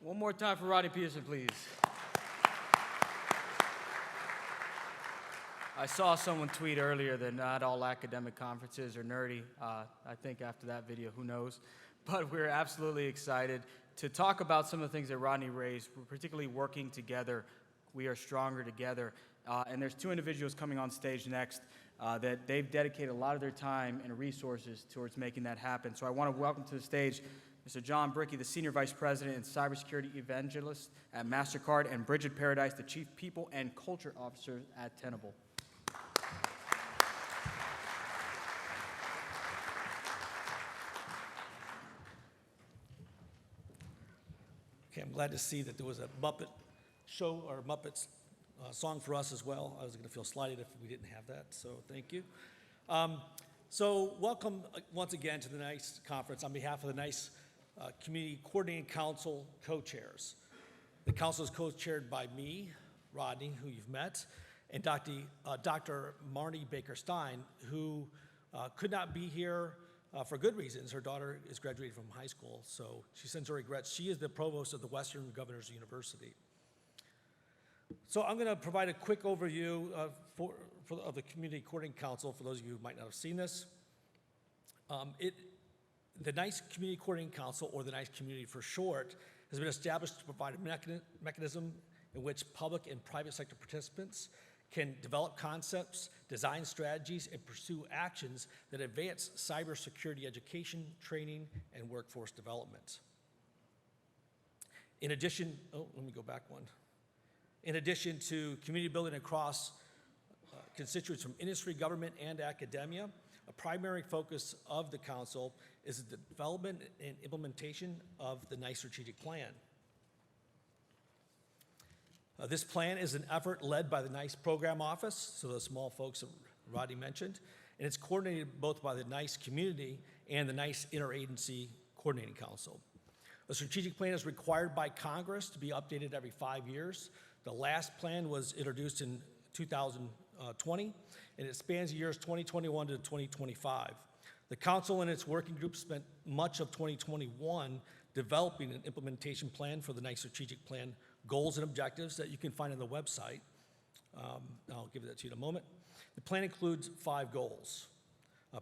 One more time for Rodney Peterson, please. I saw someone tweet earlier that not all academic conferences are nerdy. I think after that video, who knows? But we're absolutely excited to talk about some of the things that Rodney raised, particularly working together. We are stronger together. And there's two individuals coming on stage next that they've dedicated a lot of their time and resources towards making that happen. So I want to welcome to the stage Mr. John Brickey, the Senior Vice President and Cybersecurity Evangelist at Mastercard, and Bridgett Paradise, the Chief People and Culture Officer at Tenable. Okay, I'm glad to see that there was a Muppet show or Muppets song for us as well. I was going to feel slighted if we didn't have that, so thank you. So welcome once again to the NICE conference on behalf of the NICE Community Coordinating Council co-chairs. The council is co-chaired by me, Rodney, who you've met, and Dr. Marnie Baker-Stein, who could not be here for good reasons. Her daughter is graduating from high school, so she sends her regrets. She is the provost of the Western Governors University. So I'm going to provide a quick overview of the Community Coordinating Council for those of you who might not have seen this. The NICE Community Coordinating Council, or the NICE Community for short, has been established to provide a mechanism in which public and private sector participants can develop concepts, design strategies, and pursue actions that advance cybersecurity education, training, and workforce development. In addition, let me go back one. In addition to community building across constituents from industry, government, and academia, a primary focus of the council is the development and implementation of the NICE strategic plan. This plan is an effort led by the NICE program office, so those small folks that Rodney mentioned, and it's coordinated both by the NICE community and the NICE Interagency Coordinating Council. A strategic plan is required by Congress to be updated every 5 years. The last plan was introduced in 2020, and it spans the years 2021 to 2025. The council and its working group spent much of 2021 developing an implementation plan for the NICE strategic plan goals and objectives that you can find on the website. I'll give that to you in a moment. The plan includes 5 goals.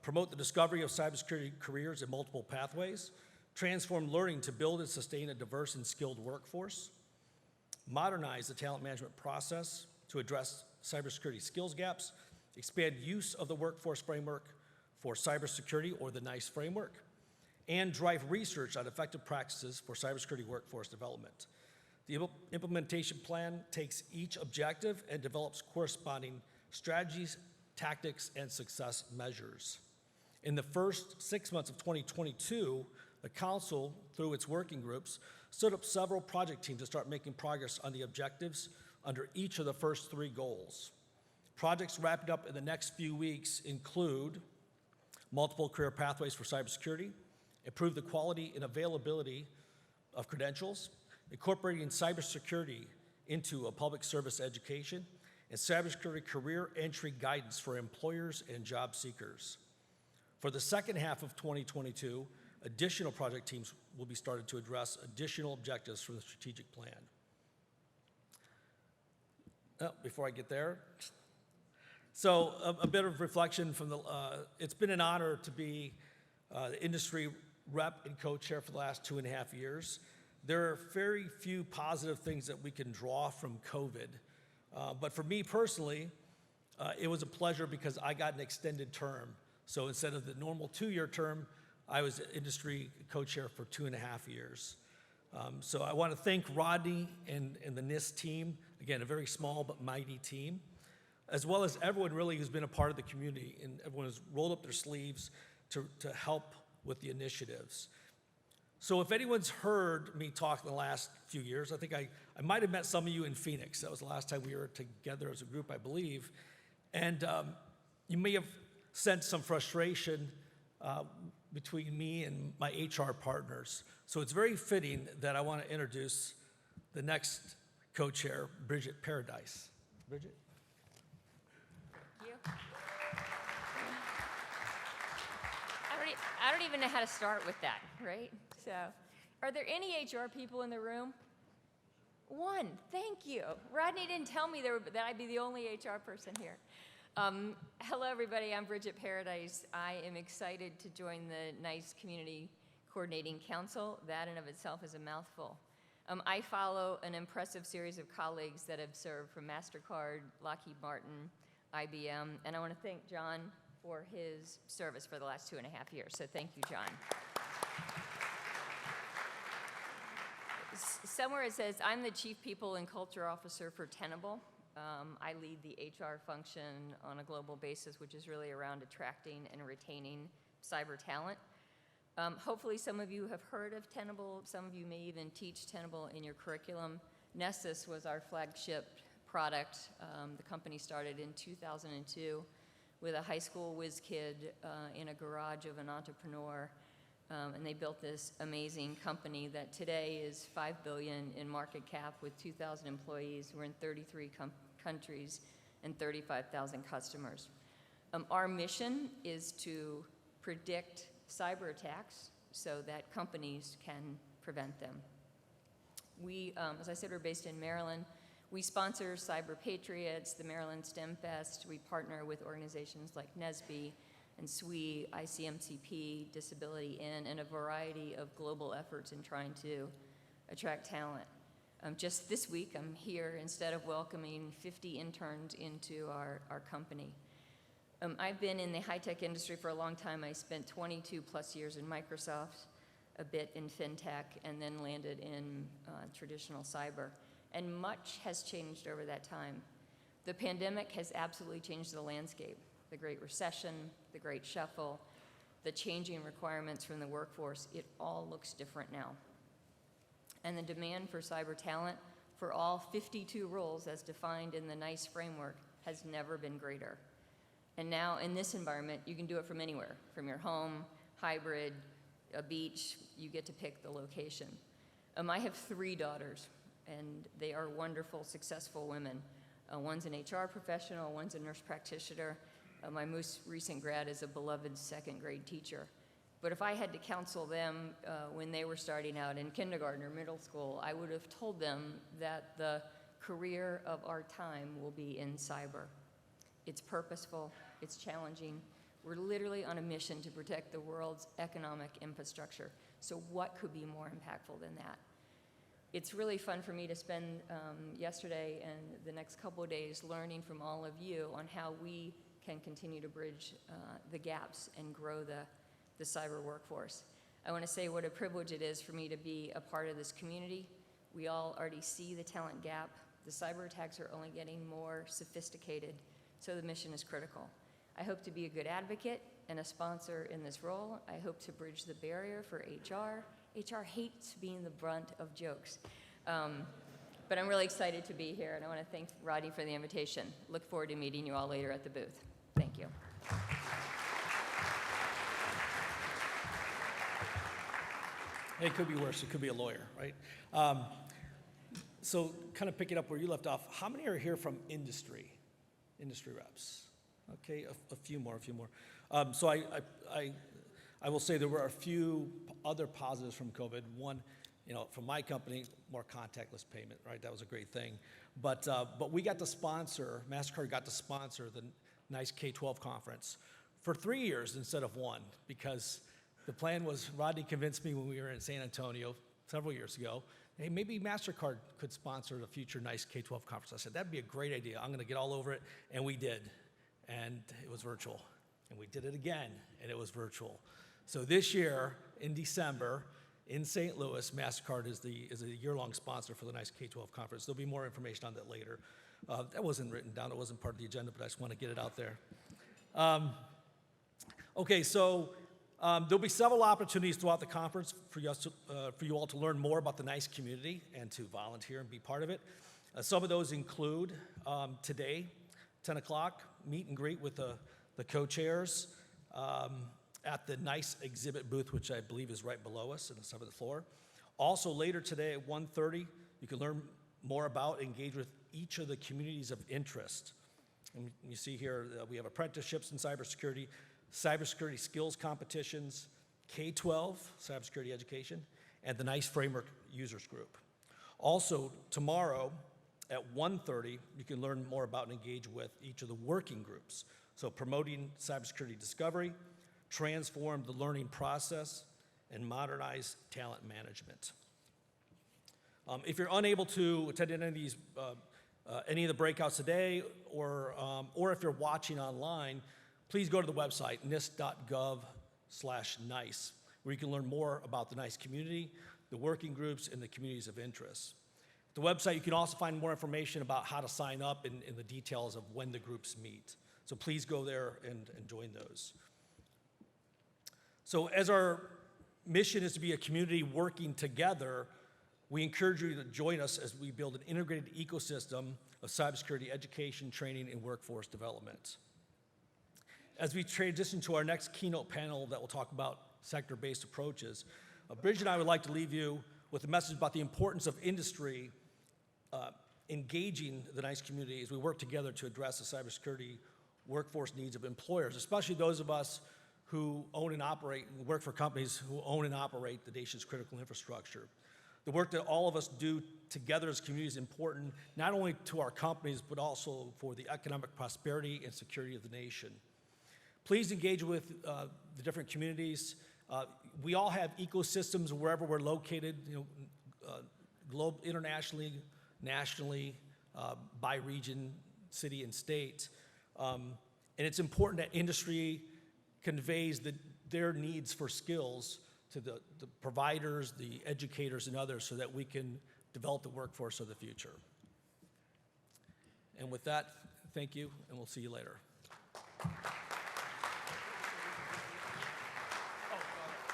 Promote the discovery of cybersecurity careers in multiple pathways, transform learning to build and sustain a diverse and skilled workforce, modernize the talent management process to address cybersecurity skills gaps, expand use of the workforce framework for cybersecurity, or the NICE framework, and drive research on effective practices for cybersecurity workforce development. The implementation plan takes each objective and develops corresponding strategies, tactics, and success measures. In the first 6 months of 2022, the council, through its working groups, stood up several project teams to start making progress on the objectives under each of the first 3 goals. Projects wrapping up in the next few weeks include multiple career pathways for cybersecurity, improve the quality and availability of credentials, incorporating cybersecurity into a public service education, and cybersecurity career entry guidance for employers and job seekers. For the second half of 2022, additional project teams will be started to address additional objectives from the strategic plan. Before I get there, so a bit of reflection from it's been an honor to be the industry rep and co-chair for the last 2.5 years. There are very few positive things that we can draw from COVID. But for me personally, it was a pleasure because I got an extended term. So instead of the normal 2-year term, I was industry co-chair for 2.5 years. So I want to thank Rodney and the NIST team, again, a very small but mighty team, as well as everyone really who's been a part of the community, and everyone has rolled up their sleeves to help with the initiatives. So if anyone's heard me talk in the last few years, I think I might have met some of you in Phoenix. That was the last time we were together as a group, I believe. And you may have sensed some frustration between me and my HR partners. So it's very fitting that I want to introduce the next co-chair, Bridgett Paradise. Bridgett? Thank you. I don't even know how to start with that, right? So, are there any HR people in the room? One, thank you. Rodney didn't tell me that I'd be the only HR person here. Hello, everybody. I'm Bridgett Paradise. I am excited to join the NICE Community Coordinating Council. That in of itself is a mouthful. I follow an impressive series of colleagues that have served from Mastercard, Lockheed Martin, IBM, and I want to thank John for his service for the last 2.5 years. So thank you, John. Somewhere it says, I'm the Chief People and Culture Officer for Tenable. I lead the HR function on a global basis, which is really around attracting and retaining cyber talent. Hopefully some of you have heard of Tenable. Some of you may even teach Tenable in your curriculum. Nessus was our flagship product. The company started in 2002 with a high school whiz kid in a garage of an entrepreneur. And they built this amazing company that today is $5 billion in market cap with 2,000 employees. We're in 33 countries and 35,000 customers. Our mission is to predict cyber attacks so that companies can prevent them. We, as I said, we're based in Maryland. We sponsor Cyber Patriots, the Maryland STEM Fest. We partner with organizations like NSBE and SWE, ICMCP, Disability In, and a variety of global efforts in trying to attract talent. Just this week, I'm here instead of welcoming 50 interns into our company. I've been in the high-tech industry for a long time. I spent 22 plus years in Microsoft, a bit in fintech, and then landed in traditional cyber. And much has changed over that time. The pandemic has absolutely changed the landscape. The Great Recession, the Great Shuffle, the changing requirements from the workforce, it all looks different now. And the demand for cyber talent for all 52 roles as defined in the NICE framework has never been greater. And now in this environment, you can do it from anywhere, from your home, hybrid, a beach, you get to pick the location. I have 3 daughters, and they are wonderful, successful women. One's an HR professional, one's a nurse practitioner. My most recent grad is a beloved 2nd grade teacher. But if I had to counsel them when they were starting out in kindergarten or middle school, I would have told them that the career of our time will be in cyber. It's purposeful, it's challenging. We're literally on a mission to protect the world's economic infrastructure. So what could be more impactful than that? It's really fun for me to spend yesterday and the next couple of days learning from all of you on how we can continue to bridge the gaps and grow the cyber workforce. I want to say what a privilege it is for me to be a part of this community. We all already see the talent gap. The cyber attacks are only getting more sophisticated, so the mission is critical. I hope to be a good advocate and a sponsor in this role. I hope to bridge the barrier for HR. HR hates being the brunt of jokes. But I'm really excited to be here, and I want to thank Rodney for the invitation. Look forward to meeting you all later at the booth. Thank you. It could be worse. It could be a lawyer, right? So kind of picking up where you left off, how many are here from industry reps? Okay, a few more. So I will say there were a few other positives from COVID. One, from my company, more contactless payment, right? That was a great thing. But we got to sponsor, Mastercard got to sponsor the NICE K-12 conference for 3 years instead of 1, because the plan was, Rodney convinced me when we were in San Antonio several years ago, hey, maybe Mastercard could sponsor the future NICE K-12 conference. I said, that'd be a great idea. I'm gonna get all over it, and we did. And it was virtual. And we did it again, and it was virtual. So this year, in December, in St. Louis, Mastercard is a year-long sponsor for the NICE K-12 conference. There'll be more information on that later. That wasn't written down, it wasn't part of the agenda, but I just want to get it out there. Okay, so there'll be several opportunities throughout the conference for you all to learn more about the NICE community and to volunteer and be part of it. Some of those include today, 10 o'clock, meet and greet with the co-chairs at the NICE exhibit booth, which I believe is right below us on the 7th floor. Also later today at 1:30, you can learn more about, engage with each of the communities of interest. And you see here we have apprenticeships in cybersecurity, cybersecurity skills competitions, K-12, cybersecurity education, and the NICE Framework Users Group. Also, tomorrow at 1:30, you can learn more about and engage with each of the working groups. So promoting cybersecurity discovery, transform the learning process, and modernize talent management. If you're unable to attend any of these, any of the breakouts today, or if you're watching online, please go to the website, nist.gov/NICE, where you can learn more about the NICE community, the working groups, and the communities of interest. At the website, you can also find more information about how to sign up and the details of when the groups meet. So please go there and join those. So as our mission is to be a community working together, we encourage you to join us as we build an integrated ecosystem of cybersecurity education, training, and workforce development. As we transition to our next keynote panel that will talk about sector-based approaches, Bridgett and I would like to leave you with a message about the importance of industry engaging the NICE community as we work together to address the cybersecurity workforce needs of employers, especially those of us who own and operate and work for companies who own and operate the nation's critical infrastructure. The work that all of us do together as communities is important, not only to our companies, but also for the economic prosperity and security of the nation. Please engage with the different communities. We all have ecosystems wherever we're located, internationally, nationally, by region, city, and state. And it's important that industry conveys their needs for skills to the providers, the educators, and others so that we can develop the workforce of the future. And with that, thank you, and we'll see you later.